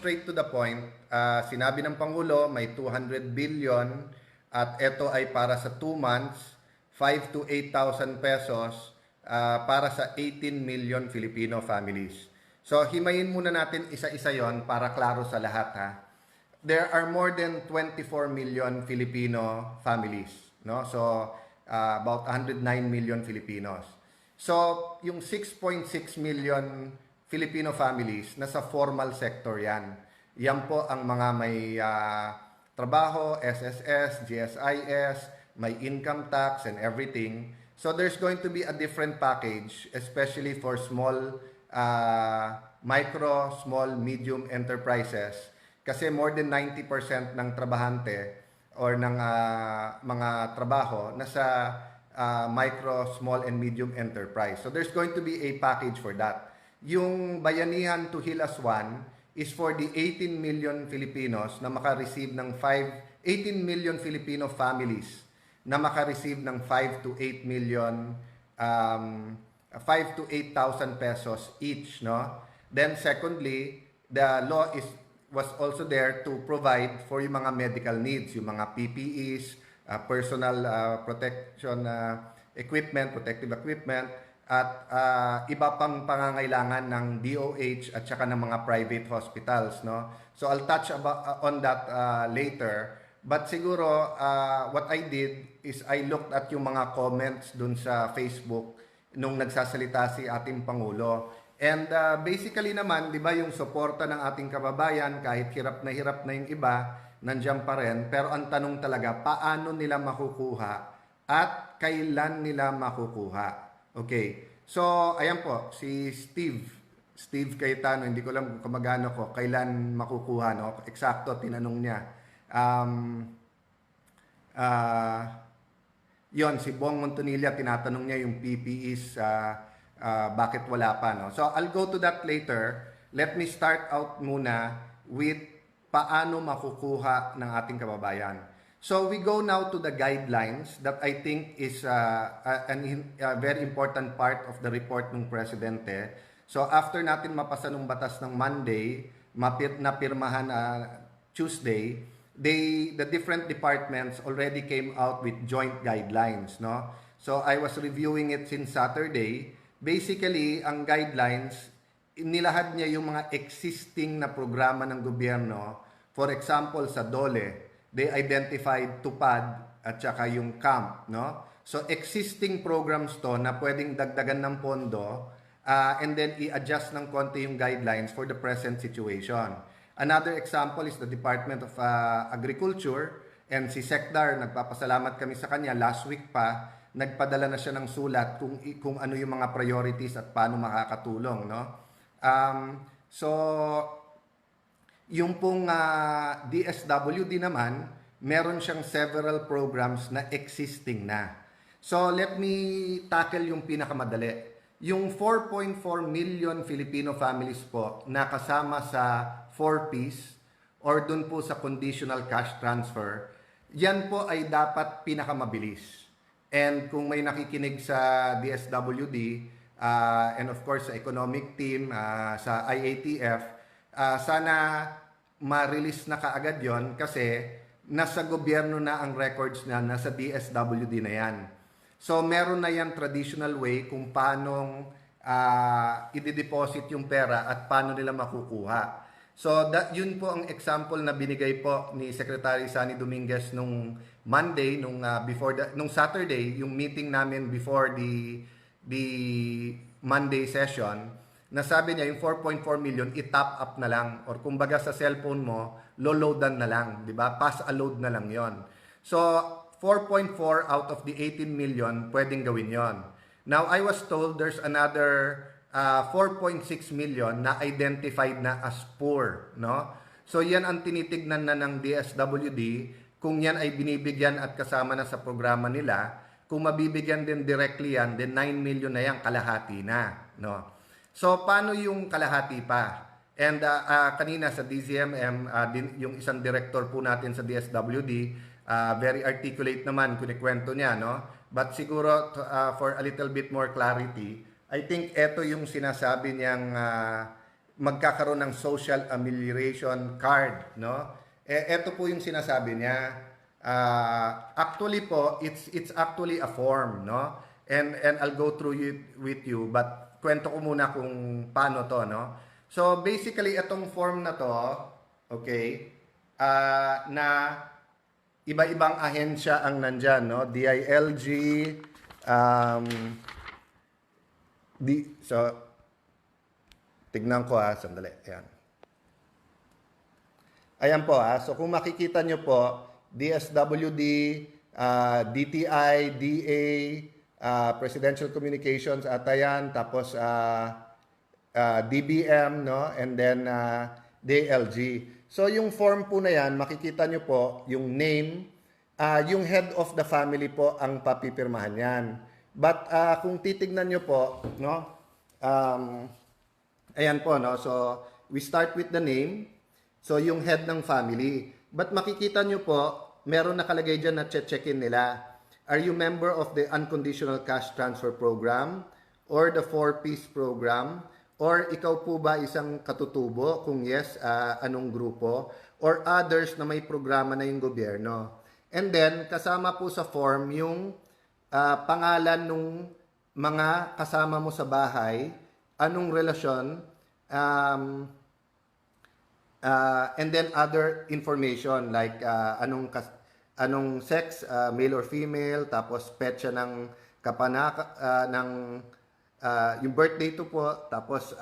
straight to the point, sinabi ng Pangulo may 200 billion at ito ay para sa 2 months, 5 to 8,000 pesos para sa 18 million Filipino families. So himayin muna natin isa-isa yon para klaro sa lahat ha. There are more than 24 million Filipino families, no? So about 109 million Filipinos. So yung 6.6 million Filipino families nasa formal sector yan. Yan po ang mga may trabaho, SSS, GSIS, may income tax and everything. So there's going to be a different package, especially for small, micro, small, medium enterprises. Kasi more than 90% ng trabahante or ng mga trabaho nasa micro, small, and medium enterprise. So there's going to be a package for that. Yung Bayanihan to Heal As One is for the 18 million Filipinos na makareceive ng 18 million Filipino families na makareceive ng 5 to 8 million 5 to 8,000 pesos each, no? Then secondly, the law was also there to provide for yung mga medical needs, yung mga PPEs, personal protection equipment, protective equipment, at iba pang pangangailangan ng DOH at saka ng mga private hospitals, no? So I'll touch on that later. But siguro what I did is I looked at yung mga comments dun sa Facebook nung nagsasalita si ating Pangulo. And basically naman, di ba, yung suporta ng ating kababayan, kahit hirap na yung iba, nandiyan pa rin. Pero ang tanong talaga, paano nila makukuha at kailan nila makukuha? Okay. So, ayan po, si Steve Cayetano, hindi ko alam kung magano ko, kailan makukuha, no? Eksakto, tinanong niya. Yon, si Bong Montonilla, tinatanong niya yung PPEs, bakit wala pa, no? So, I'll go to that later. Let me start out muna with paano makukuha ng ating kababayan. So, we go now to the guidelines that I think is a very important part of the report ng Presidente. So, after natin mapasa ng batas ng Monday, napirmahan Tuesday, the different departments already came out with joint guidelines, no? So I was reviewing it since Saturday. Basically, ang guidelines, nilahad niya yung mga existing na programa ng gobyerno. For example, sa DOLE, they identified TUPAD at saka yung CAMP, no? So existing programs to na pwedeng dagdagan ng pondo and then i-adjust ng konti yung guidelines for the present situation. Another example is the Department of Agriculture, and si Secdar, nagpapasalamat kami sa kanya, last week pa, nagpadala na siya ng sulat kung ano yung mga priorities at paano makakatulong, no? So, yung pong DSWD naman, meron siyang several programs na existing na. So, let me tackle yung pinakamadali. Yung 4.4 million Filipino families po na kasama sa 4Ps or dun po sa conditional cash transfer, yan po ay dapat pinakamabilis. And kung may nakikinig sa DSWD and of course sa economic team, sa IATF, sana ma-release na kaagad yon kasi nasa gobyerno na ang records na nasa DSWD na yan. So meron na yan traditional way kung paano i-deposit yung pera at paano nila makukuha. So yun po ang example na binigay po ni Secretary Sunny Dominguez nung Monday, nung Saturday, yung meeting namin before the Monday session. Nasabi niya yung 4.4 million i-top up na lang or kumbaga sa cellphone mo, loadan na lang, di ba? Pass a load na lang yon. So 4.4 out of the 18 million pwedeng gawin yon. Now I was told there's another 4.6 million na identified na as poor, no? So yan ang tinitignan na ng DSWD kung yan ay binibigyan at kasama na sa programa nila. Kung mabibigyan din directly yan, then 9 million na yan, kalahati na, no? So paano yung kalahati pa? And kanina sa DZMM, yung isang director po natin sa DSWD, very articulate naman, kunikwento niya, no? But siguro for a little bit more clarity, I think ito yung sinasabi niyang magkakaroon ng social amelioration card, no? Ito po yung sinasabi niya. Actually po, it's actually a form, no? And I'll go through it with you, but kwento ko muna kung paano to, no? So basically itong form na to, okay, na iba-ibang ahensya ang nandyan, no? DILG, um, so tignan ko sandali, ayan. Ayan po so kung makikita nyo po, DSWD, DTI, DA, Presidential Communications ata yan, tapos DBM, no? And then DLG. So yung form po na yan, makikita nyo po yung name, yung head of the family po ang papipirmahan yan. But kung titignan nyo po, no? Ayan po, no? So we start with the name. So yung head ng family. But makikita nyo po, meron nakalagay dyan na check-in nila. Are you member of the Unconditional Cash Transfer Program or the 4-piece program? Or ikaw po ba isang katutubo? Kung yes, anong grupo? Or others na may programa na yung gobyerno? And then, kasama po sa form yung pangalan ng mga kasama mo sa bahay, anong relasyon, and then other information like anong sex, male or female, tapos petsa ng yung birthday to po, tapos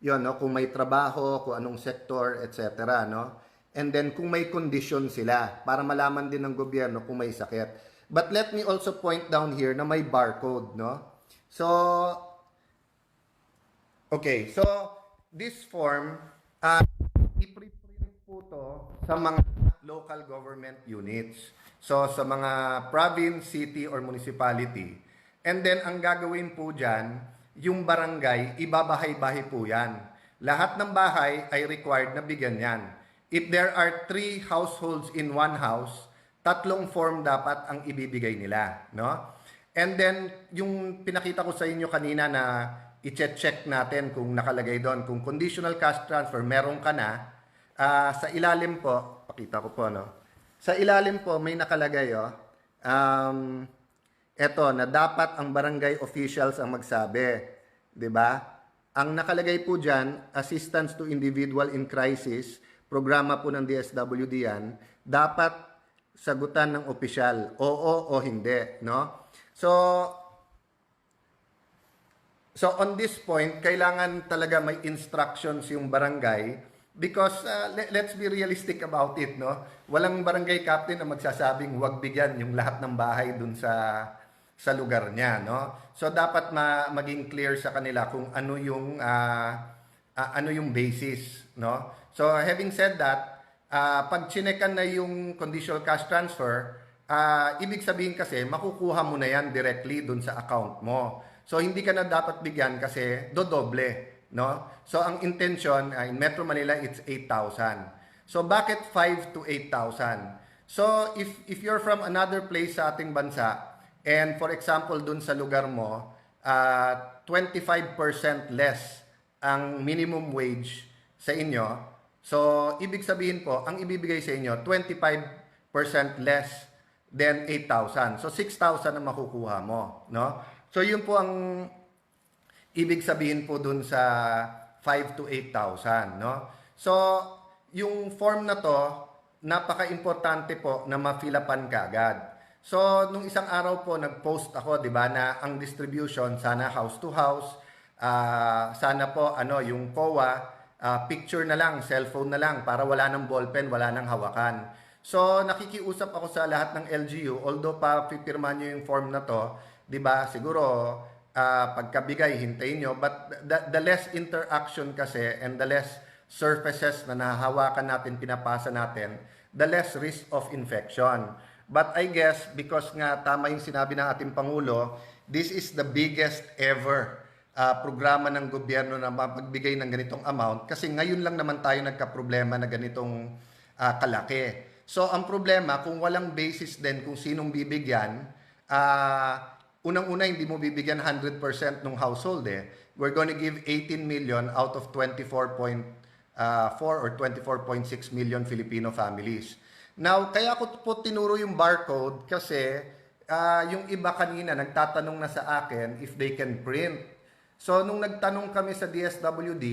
yun, no, kung may trabaho, kung anong sector, etc., no? And then kung may condition sila para malaman din ng gobyerno kung may sakit. But let me also point down here na may barcode, no? So okay, so this form i-print po to sa mga local government units. So, sa mga province, city, or municipality. And then, ang gagawin po dyan, yung barangay, ibabahay-bahay po yan. Lahat ng bahay ay required na bigyan yan. If there are 3 households in one house, 3 form dapat ang ibibigay nila. No? And then, yung pinakita ko sa inyo kanina na i-check natin kung nakalagay doon. Kung conditional cash transfer, meron ka na. Sa ilalim po, pakita ko po, no? Sa ilalim po, may nakalagay, eto, na dapat ang barangay officials ang magsabi. 'Di ba? Ang nakalagay po dyan, Assistance to Individual in Crisis, programa po ng DSWD yan, dapat sagutan ng opisyal, oo o hindi, no? So on this point, kailangan talaga may instructions yung barangay because let's be realistic about it, no? Walang barangay captain na magsasabing huwag bigyan yung lahat ng bahay dun sa lugar niya, no? So dapat maging clear sa kanila kung ano yung basis, no? So having said that, pag chinekan na yung conditional cash transfer, ibig sabihin kasi makukuha mo na yan directly dun sa account mo. So hindi ka na dapat bigyan kasi dodoble, no? So ang intention in Metro Manila it's 8,000. So bakit 5 to 8,000? So if you're from another place sa ating bansa and for example dun sa lugar mo 25% less ang minimum wage sa inyo, so ibig sabihin po ang ibibigay sa inyo 25% less than 8,000. So 6,000 ang makukuha mo, no? So yun po ang ibig sabihin po dun sa 5 to 8,000, no? So yung form na to, napaka-importante po na ma-fill-upan kaagad. So nung isang araw po nag-post ako, 'di ba, na ang distribution sana house to house, sana po yung COA, picture na lang, cellphone na lang para wala nang ballpen, wala nang hawakan. So nakikiusap ako sa lahat ng LGU, although pa pipirma niyo yung form na to, 'di ba? Siguro pagkabigay hintayin nyo, but the less interaction kasi and the less surfaces na nahahawakan natin, pinapasa natin, the less risk of infection. But I guess because nga tama yung sinabi ng ating Pangulo, this is the biggest ever programa ng gobyerno na mapagbigay ng ganitong amount kasi ngayon lang naman tayo nagka-problema na ganitong kalaki. So ang problema kung walang basis din kung sinong bibigyan, unang-una hindi mo bibigyan 100% ng household eh. We're going to give 18 million out of 24.4 or 24.6 million Filipino families. Now, kaya ko po tinuro yung barcode kasi yung iba kanina nagtatanong na sa akin if they can print. So, nung nagtanong kami sa DSWD,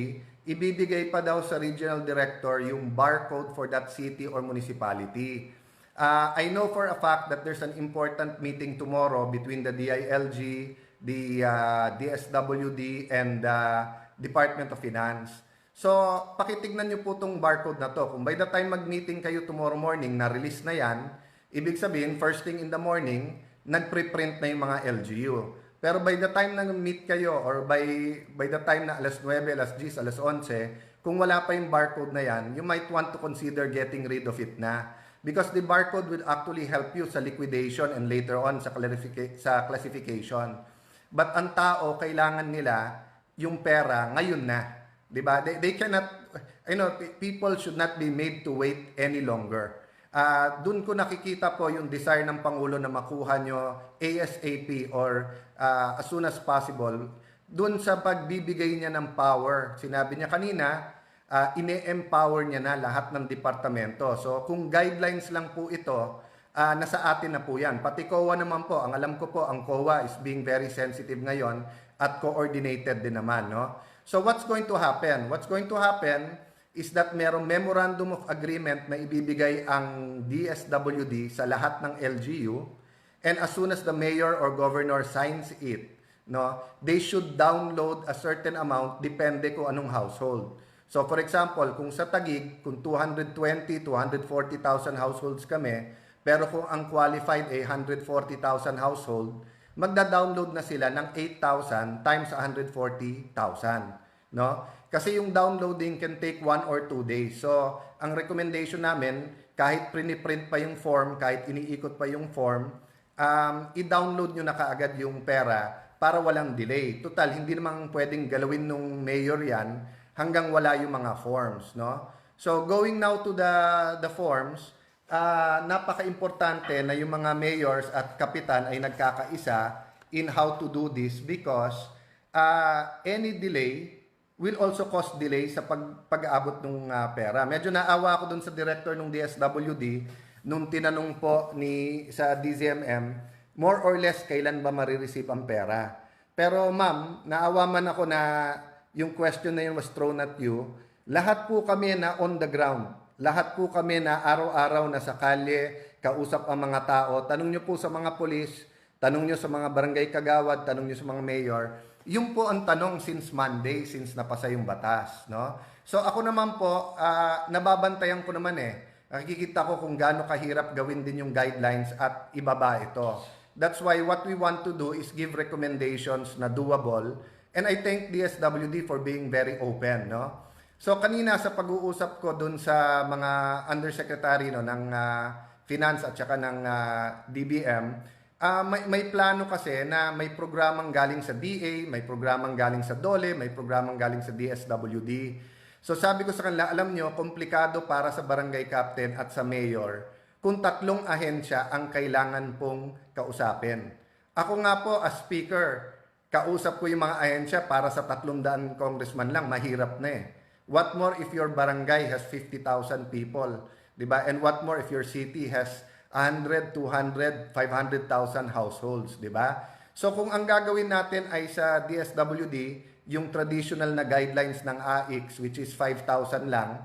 ibibigay pa daw sa regional director yung barcode for that city or municipality. I know for a fact that there's an important meeting tomorrow between the DILG, the DSWD, and the Department of Finance. So, pakitignan nyo po itong barcode na to. Kung by the time mag-meeting kayo tomorrow morning, na-release na yan, ibig sabihin, first thing in the morning, nag-preprint na yung mga LGU. Pero by the time na meet kayo, or by the time na alas 9, alas 10, alas 11, kung wala pa yung barcode na yan, you might want to consider getting rid of it na. Because the barcode will actually help you sa liquidation and later on sa classification. But ang tao, kailangan nila yung pera ngayon na. Diba? They cannot, people should not be made to wait any longer. Doon ko nakikita po yung desire ng Pangulo na makuha nyo ASAP or as soon as possible. Doon sa pagbibigay niya ng power. Sinabi niya kanina, ine-empower niya na lahat ng departamento. So kung guidelines lang po ito, nasa atin na po yan. Pati COA naman po, ang alam ko po, ang COA is being very sensitive ngayon at coordinated din naman. No? So what's going to happen? What's going to happen is that merong memorandum of agreement na ibibigay ang DSWD sa lahat ng LGU, and as soon as the mayor or governor signs it, no, they should download a certain amount depende kung anong household. So for example, kung sa Taguig, kung 220, 240,000 households kami, pero kung ang qualified ay 140,000 household, magda-download na sila ng 8,000 times 140,000, no? Kasi yung downloading can take 1 or 2 days. So, ang recommendation namin, kahit print pa yung form, kahit iniikot pa yung form, i-download nyo na kaagad yung pera para walang delay. Total, hindi naman pwedeng galawin nung mayor yan hanggang wala yung mga forms, no? So, going now to the forms, napaka-importante na yung mga mayors at kapitan ay nagkakaisa in how to do this because any delay will also cause delay sa pag-aabot ng pera. Medyo naawa ako dun sa director ng DSWD nung tinanong po sa DZMM, more or less kailan ba marireceive ang pera. Pero ma'am, naawa man ako na yung question na yun was thrown at you. Lahat po kami na on the ground. Lahat po kami na araw-araw na sa kalye, kausap ang mga tao. Tanong nyo po sa mga polis, tanong nyo sa mga barangay kagawad, tanong nyo sa mga mayor. Yung po ang tanong since Monday, since napasa yung batas. No? So ako naman po, nababantayan ko naman eh. Nakikita ko kung gaano kahirap gawin din yung guidelines at ibaba ito. That's why what we want to do is give recommendations na doable. And I thank DSWD for being very open. No? So kanina sa pag-uusap ko dun sa mga undersecretary ng finance at saka ng DBM, may plano kasi na may programang galing sa DA, may programang galing sa DOLE, may programang galing sa DSWD. So sabi ko sa kanila, alam nyo, komplikado para sa barangay captain at sa mayor kung tatlong ahensya ang kailangan pong kausapin. Ako nga po as speaker, kausap ko yung mga ahensya para sa 300 congressman lang, mahirap na eh. What more if your barangay has 50,000 people, di ba? And what more if your city has 100, 200, 500,000 households, di ba? So kung ang gagawin natin ay sa DSWD, yung traditional na guidelines ng AIX which is 5,000 lang,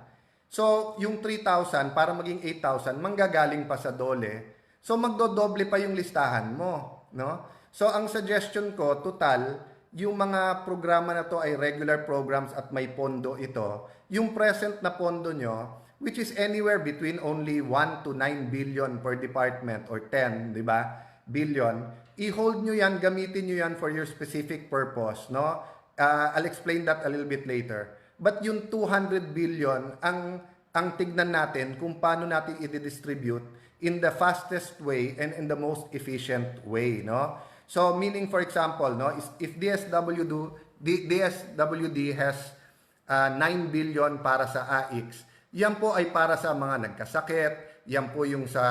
so yung 3,000 para maging 8,000 manggagaling pa sa DOLE. So magdodoble pa yung listahan mo, no? So ang suggestion ko, total, yung mga programa na to ay regular programs at may pondo ito. Yung present na pondo nyo, which is anywhere between only 1 to 9 billion per department or 10, di ba? Billion. I-hold nyo yan, gamitin nyo yan for your specific purpose, no? I'll explain that a little bit later. But yung 200 billion, ang tignan natin kung paano natin i-distribute in the fastest way and in the most efficient way, no? So, meaning for example, no, if DSWD has 9 billion para sa AIX, yan po ay para sa mga nagkasakit, yan po yung sa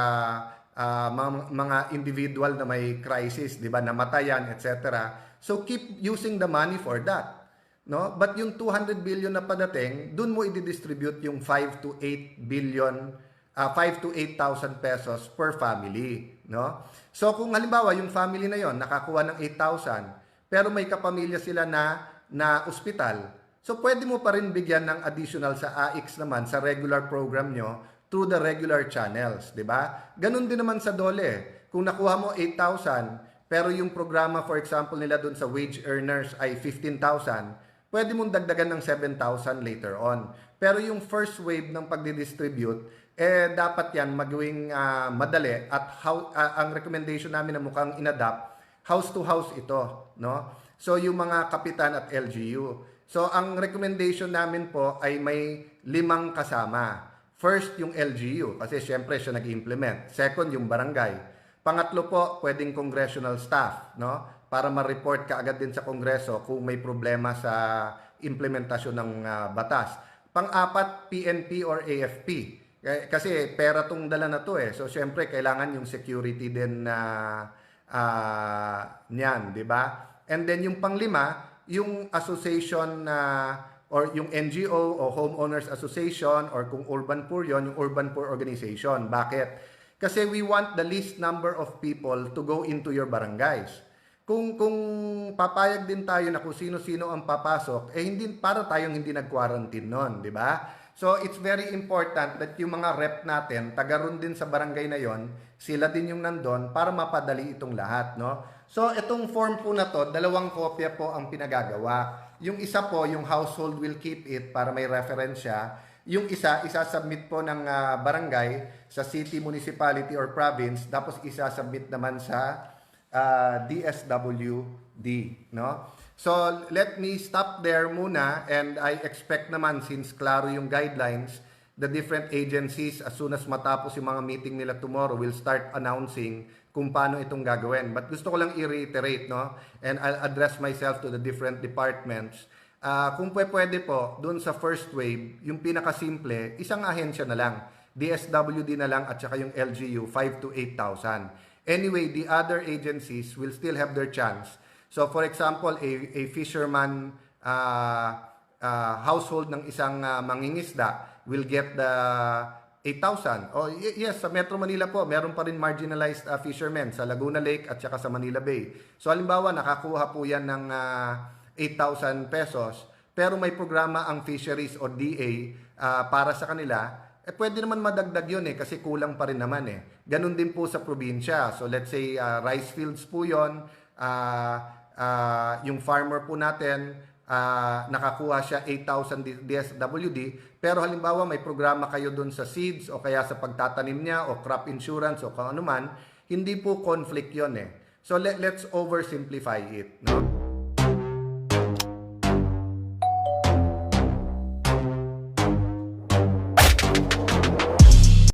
mga individual na may crisis, 'di ba, namatayan, etc. So keep using the money for that. No? But yung 200 billion na padating, dun mo i-distribute yung 5 to 8 billion, 5 to 8,000 pesos per family, no? So kung halimbawa yung family na yon nakakuha ng 8,000, pero may kapamilya sila na ospital, so pwede mo pa rin bigyan ng additional sa AX naman sa regular program nyo through the regular channels, di ba? Ganun din naman sa DOLE. Kung nakuha mo 8,000, pero yung programa for example nila dun sa wage earners ay 15,000, pwede mong dagdagan ng 7,000 later on. Pero yung first wave ng pagdidistribute, dapat yan magawing madali at ang recommendation namin na mukhang inadapt, house to house ito, no? So yung mga kapitan at LGU. So ang recommendation namin po ay may 5 kasama. First yung LGU kasi syempre siya nag-implement. Second yung barangay. Pangatlo po pwedeng congressional staff, no? Para ma-report ka agad din sa Kongreso kung may problema sa implementasyon ng batas. Pang-apat, PNP or AFP. Kasi pera tong dala na to eh. So, syempre, kailangan yung security din niyan, di ba? And then, yung pang-5, yung association or yung NGO o Homeowners Association or kung Urban Poor yon, yung Urban Poor Organization. Bakit? Kasi we want the least number of people to go into your barangays. Kung papayag din tayo na kung sino-sino ang papasok, hindi para tayong hindi nag-quarantine noon, di ba? So it's very important that yung mga rep natin, taga ron din sa barangay na yon, sila din yung nandun para mapadali itong lahat, no? So itong form po na to, 2 kopya po ang pinagagawa. Yung isa po, yung household will keep it para may referensya. Yung isa, isasubmit po ng barangay sa city, municipality or province, tapos isasubmit naman sa DSWD, no? So, let me stop there muna and I expect naman since klaro yung guidelines, the different agencies as soon as matapos yung mga meeting nila tomorrow will start announcing kung paano itong gagawin. But gusto ko lang i-reiterate, no? And I'll address myself to the different departments. Kung pwede po, dun sa first wave, yung pinakasimple, isang ahensya na lang. DSWD na lang at saka yung LGU, 5 to 8,000. Anyway, the other agencies will still have their chance. So for example, a fisherman household ng isang mangingisda will get the 8,000. Oh, yes, sa Metro Manila po, meron pa rin marginalized fishermen sa Laguna Lake at saka sa Manila Bay. So halimbawa, nakakuha po yan ng 8,000 pesos, pero may programa ang fisheries o DA para sa kanila. Pwede naman madagdag yun kasi kulang pa rin naman Ganun din po sa probinsya. So let's say rice fields po yun, yung farmer po natin, nakakuha siya 8,000 DSWD, pero halimbawa may programa kayo dun sa seeds o kaya sa pagtatanim niya o crop insurance o kung ano man, hindi po conflict yun So let's oversimplify it, no?